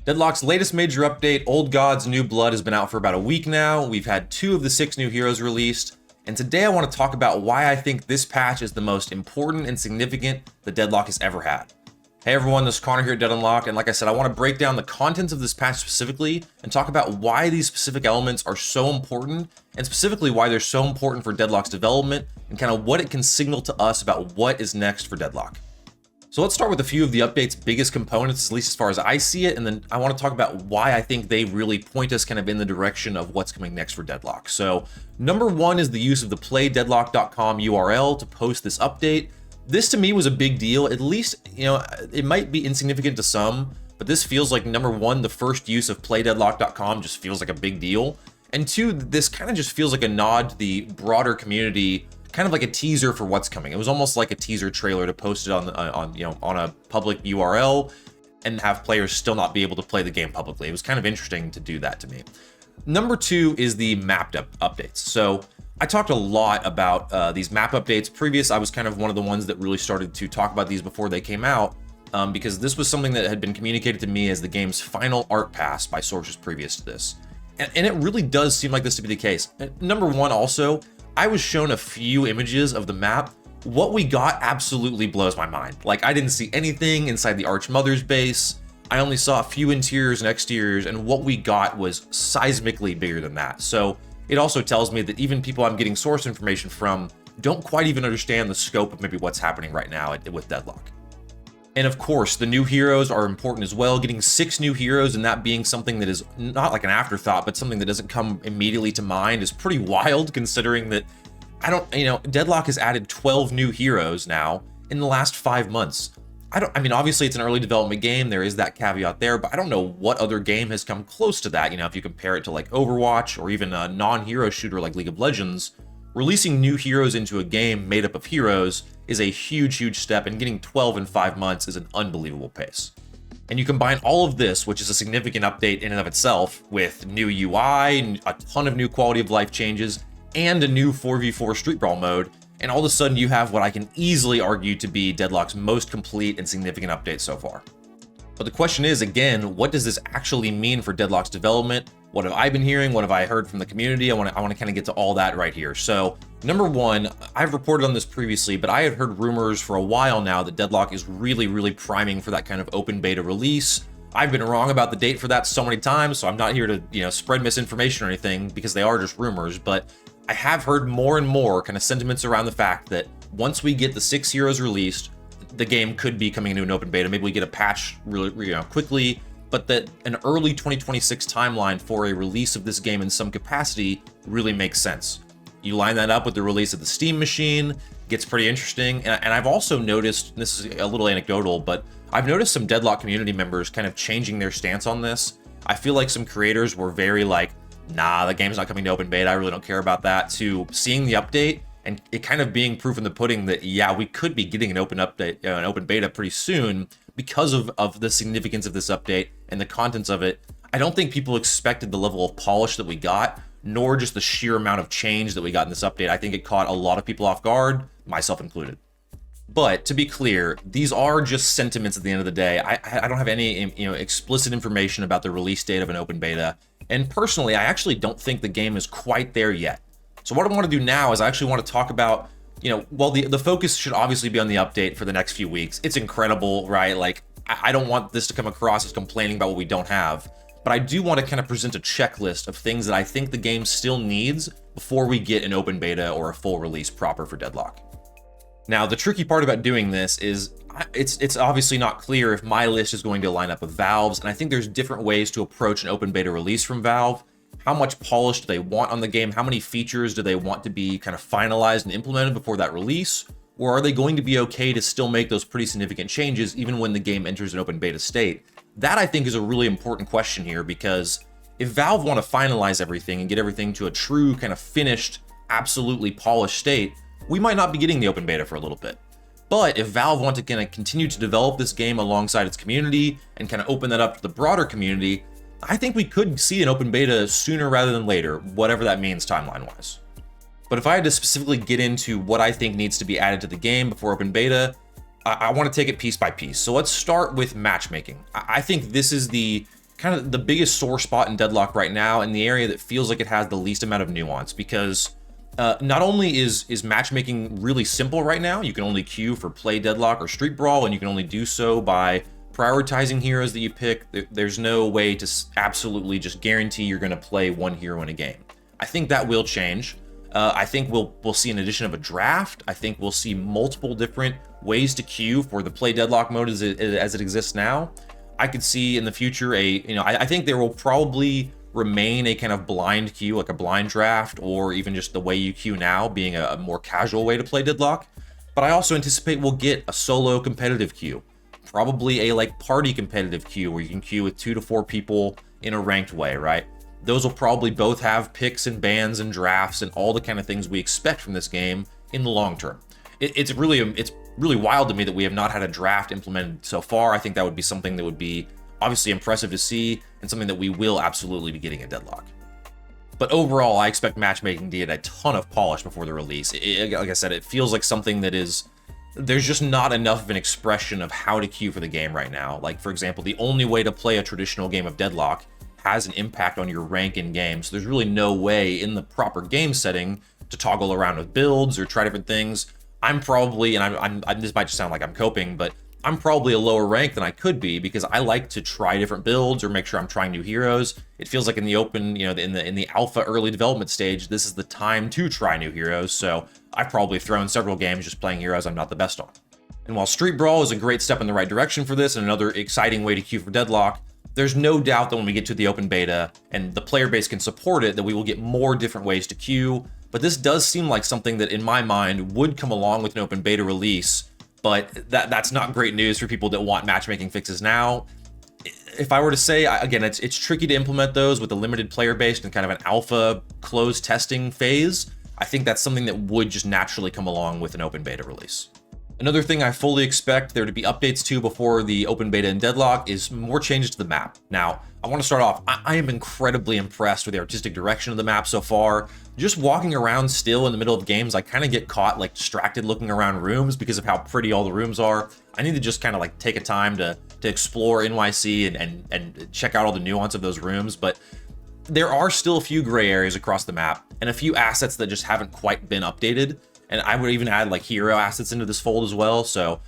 Deadlock's latest major update, Old Gods New Blood, has been out for about a week now. We've had 2 of the 6 new heroes released, and today I want to talk about why I think this patch is the most important and significant the Deadlock has ever had. Hey everyone, this is Connor here at Deadlocked, and like I said, I want to break down the contents of this patch specifically and talk about why these specific elements are so important, and specifically why they're so important for Deadlock's development, and kind of what it can signal to us about what is next for Deadlock. So let's start with a few of the update's biggest components, at least as far as I see it, and then I want to talk about why I think they really point us kind of in the direction of what's coming next for Deadlock. So number 1 is the use of the playdeadlock.com URL to post this update. This to me was a big deal. At least, it might be insignificant to some, but this feels like number 1, the first use of playdeadlock.com just feels like a big deal. And 2, this kind of just feels like a nod to the broader community, kind of like a teaser for what's coming. It was almost like a teaser trailer to post it on a public URL and have players still not be able to play the game publicly. It was kind of interesting to do that to me. Number 2 is the map updates. So I talked a lot about these map updates. I was kind of one of the ones that really started to talk about these before they came out, because this was something that had been communicated to me as the game's final art pass by sources previous to this. And it really does seem like this to be the case. Number 1 also, I was shown a few images of the map. What we got absolutely blows my mind. Like, I didn't see anything inside the Archmother's base. I only saw a few interiors and exteriors, and what we got was seismically bigger than that. So it also tells me that even people I'm getting source information from don't quite even understand the scope of maybe what's happening right now with Deadlock. And of course, the new heroes are important as well. Getting 6 new heroes and that being something that is not like an afterthought, but something that doesn't come immediately to mind is pretty wild, considering that Deadlock has added 12 new heroes now in the last 5 months. Obviously it's an early development game, there is that caveat there, but I don't know what other game has come close to that. If you compare it to like Overwatch or even a non-hero shooter like League of Legends, releasing new heroes into a game made up of heroes is a huge step, and getting 12 in 5 months is an unbelievable pace. And you combine all of this, which is a significant update in and of itself, with new UI, a ton of new quality of life changes, and a new 4v4 Street Brawl mode, and all of a sudden you have what I can easily argue to be Deadlock's most complete and significant update so far. But the question is, again, what does this actually mean for Deadlock's development? What have I been hearing? What have I heard from the community? I want to kind of get to all that right here. So number 1, I've reported on this previously, but I had heard rumors for a while now that Deadlock is really priming for that kind of open beta release. I've been wrong about the date for that so many times, so I'm not here to spread misinformation or anything, because they are just rumors. But I have heard more and more kind of sentiments around the fact that once we get the 6 heroes released, the game could be coming into an open beta. Maybe we get a patch really quickly, but that an early 2026 timeline for a release of this game in some capacity really makes sense. You line that up with the release of the Steam machine, gets pretty interesting. And I've also noticed, and this is a little anecdotal, but I've noticed some Deadlock community members kind of changing their stance on this. I feel like some creators were very like, nah, the game's not coming to open beta, I really don't care about that, to seeing the update and it kind of being proof in the pudding that, yeah, we could be getting an open beta pretty soon because of the significance of this update and the contents of it. I don't think people expected the level of polish that we got, nor just the sheer amount of change that we got in this update. I think it caught a lot of people off guard, myself included. But to be clear, these are just sentiments at the end of the day. I don't have any explicit information about the release date of an open beta. And personally, I actually don't think the game is quite there yet. So what I want to do now is I actually want to talk about, well, the focus should obviously be on the update for the next few weeks. It's incredible, right? Like, I don't want this to come across as complaining about what we don't have, but I do want to kind of present a checklist of things that I think the game still needs before we get an open beta or a full release proper for Deadlock. Now, the tricky part about doing this is it's obviously not clear if my list is going to line up with Valve's, and I think there's different ways to approach an open beta release from Valve. How much polish do they want on the game? How many features do they want to be kind of finalized and implemented before that release? Or are they going to be okay to still make those pretty significant changes even when the game enters an open beta state? That, I think, is a really important question here, because if Valve want to finalize everything and get everything to a true kind of finished, absolutely polished state, we might not be getting the open beta for a little bit. But if Valve want to kind of continue to develop this game alongside its community and kind of open that up to the broader community, I think we could see an open beta sooner rather than later, whatever that means timeline-wise. But if I had to specifically get into what I think needs to be added to the game before open beta, I want to take it piece by piece. So let's start with matchmaking. I think this is the kind of the biggest sore spot in Deadlock right now, and the area that feels like it has the least amount of nuance, because not only is matchmaking really simple right now, you can only queue for play Deadlock or Street Brawl, and you can only do so by prioritizing heroes that you pick. There's no way to absolutely just guarantee you're going to play one hero in a game. I think that will change. I think we'll see an addition of a draft. I think we'll see multiple different ways to queue for the play Deadlock mode as it exists now. I could see in the future I think there will probably remain a kind of blind queue, like a blind draft, or even just the way you queue now being a more casual way to play Deadlock. But I also anticipate we'll get a solo competitive queue, probably a like party competitive queue where you can queue with 2 to 4 people in a ranked way, right? Those will probably both have picks and bans and drafts and all the kind of things we expect from this game in the long term. It's really wild to me that we have not had a draft implemented so far. I think that would be something that would be obviously impressive to see, and something that we will absolutely be getting in Deadlock. But overall, I expect matchmaking to get a ton of polish before the release. Like I said, it feels like something that there's just not enough of an expression of how to queue for the game right now. Like, for example, the only way to play a traditional game of Deadlock has an impact on your rank in game, so there's really no way in the proper game setting to toggle around with builds or try different things. I'm probably, and this might just sound like I'm coping, but I'm probably a lower rank than I could be because I like to try different builds or make sure I'm trying new heroes. It feels like in the open, in the alpha early development stage, this is the time to try new heroes. So I've probably thrown several games just playing heroes I'm not the best on. And while Street Brawl is a great step in the right direction for this and another exciting way to queue for Deadlock, there's no doubt that when we get to the open beta and the player base can support it, that we will get more different ways to queue. But this does seem like something that in my mind would come along with an open beta release. But that's not great news for people that want matchmaking fixes now. If I were to say, again, it's tricky to implement those with a limited player base and kind of an alpha closed testing phase. I think that's something that would just naturally come along with an open beta release. Another thing I fully expect there to be updates to before the open beta in Deadlock is more changes to the map. Now, I want to start off, I am incredibly impressed with the artistic direction of the map so far. Just walking around still in the middle of games, I kind of get caught like distracted looking around rooms because of how pretty all the rooms are. I need to just kind of like take a time to explore NYC and check out all the nuance of those rooms. But there are still a few gray areas across the map and a few assets that just haven't quite been updated. And I would even add like hero assets into this fold as well. So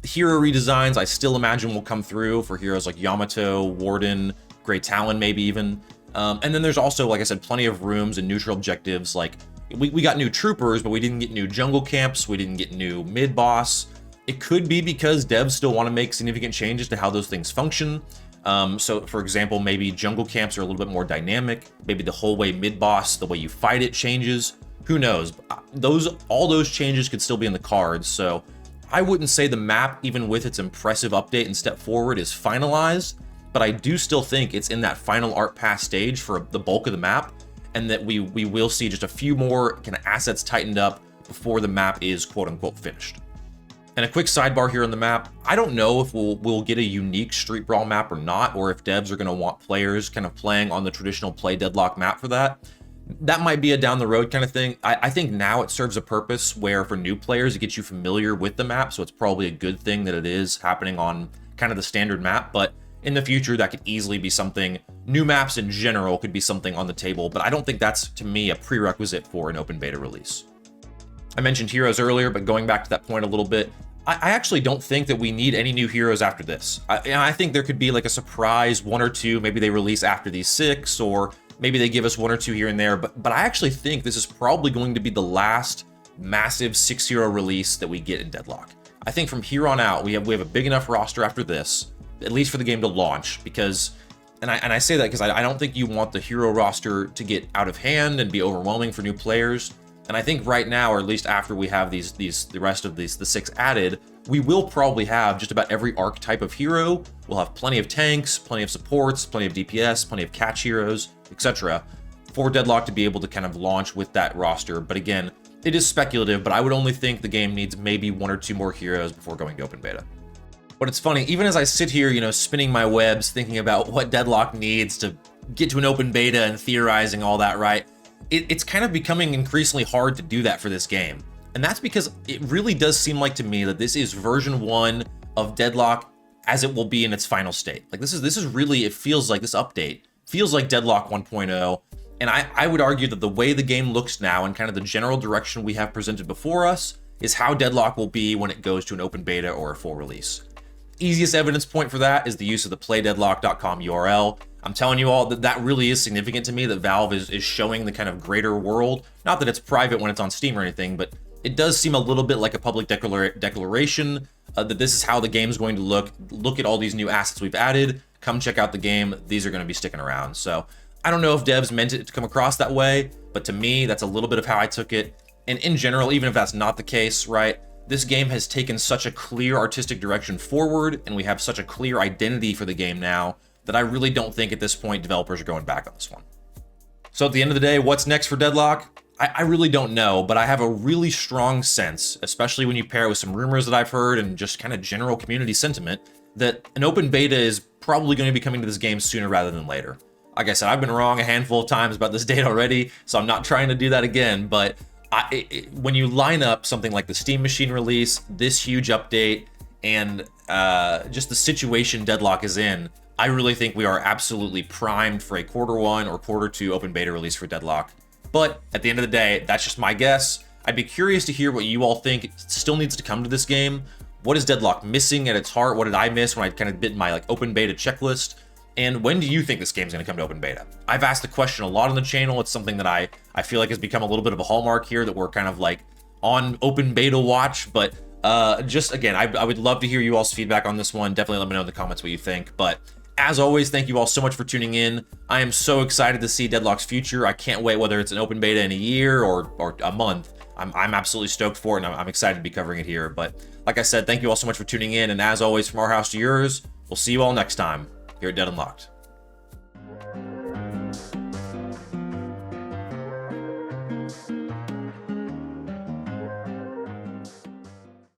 hero redesigns, I still imagine will come through for heroes like Yamato, Warden, Great Talon, maybe even. And then there's also, like I said, plenty of rooms and neutral objectives. Like we got new troopers, but we didn't get new jungle camps. We didn't get new mid boss. It could be because devs still want to make significant changes to how those things function. So for example, maybe jungle camps are a little bit more dynamic. Maybe the whole way mid boss, the way you fight it changes. Who knows? All those changes could still be in the cards. So I wouldn't say the map, even with its impressive update and step forward, is finalized. But I do still think it's in that final art pass stage for the bulk of the map, and that we will see just a few more kind of assets tightened up before the map is quote unquote finished. And a quick sidebar here on the map, I don't know if we'll get a unique Street Brawl map or not, or if devs are going to want players kind of playing on the traditional play Deadlock map for that. That might be a down the road kind of thing. I think now it serves a purpose where for new players, it gets you familiar with the map. So it's probably a good thing that it is happening on kind of the standard map. But in the future, that could easily be something. New maps in general could be something on the table, but I don't think that's, to me, a prerequisite for an open beta release. I mentioned heroes earlier, but going back to that point a little bit, I actually don't think that we need any new heroes after this. I think there could be like a surprise 1 or 2, maybe they release after these 6, or maybe they give us 1 or 2 here and there, but I actually think this is probably going to be the last massive 6-hero release that we get in Deadlock. I think from here on out, we have a big enough roster after this, at least for the game to launch, because, and I say that because I don't think you want the hero roster to get out of hand and be overwhelming for new players. And I think right now, or at least after we have the rest of the 6 added, we will probably have just about every archetype of hero. We'll have plenty of tanks, plenty of supports, plenty of DPS, plenty of catch heroes, etc. for Deadlock to be able to kind of launch with that roster. But again, it is speculative, but I would only think the game needs maybe 1 or 2 more heroes before going to open beta. But it's funny, even as I sit here, spinning my webs, thinking about what Deadlock needs to get to an open beta and theorizing all that, right? It's kind of becoming increasingly hard to do that for this game. And that's because it really does seem like to me that this is version 1 of Deadlock as it will be in its final state. Like this is really, it feels like this update feels like Deadlock 1.0. And I would argue that the way the game looks now and kind of the general direction we have presented before us is how Deadlock will be when it goes to an open beta or a full release. Easiest evidence point for that is the use of the playdeadlock.com URL. I'm telling you all that that really is significant to me, that Valve is showing the kind of greater world. Not that it's private when it's on Steam or anything, but it does seem a little bit like a public declaration that this is how the game's going to look. Look at all these new assets we've added. Come check out the game. These are going to be sticking around. So I don't know if devs meant it to come across that way, but to me, that's a little bit of how I took it. And in general, even if that's not the case, right, this game has taken such a clear artistic direction forward, and we have such a clear identity for the game now, that I really don't think at this point developers are going back on this one. So at the end of the day, what's next for Deadlock? I really don't know, but I have a really strong sense, especially when you pair it with some rumors that I've heard and just kind of general community sentiment, that an open beta is probably going to be coming to this game sooner rather than later. Like I said, I've been wrong a handful of times about this date already, so I'm not trying to do that again, but when you line up something like the Steam Machine release, this huge update, and just the situation Deadlock is in, I really think we are absolutely primed for a Q1 or Q2 open beta release for Deadlock. But at the end of the day, that's just my guess. I'd be curious to hear what you all think still needs to come to this game. What is Deadlock missing at its heart? What did I miss when I kind of bit my open beta checklist? And when do you think this game's going to come to open beta? I've asked the question a lot on the channel. It's something that I feel like has become a little bit of a hallmark here, that we're kind of like on open beta watch. But just again, I would love to hear you all's feedback on this one. Definitely let me know in the comments what you think. But as always, thank you all so much for tuning in. I am so excited to see Deadlock's future. I can't wait, whether it's an open beta in a year or a month. I'm absolutely stoked for it, and I'm excited to be covering it here. But like I said, thank you all so much for tuning in. And as always, from our house to yours, we'll see you all next time here at Dead Unlocked.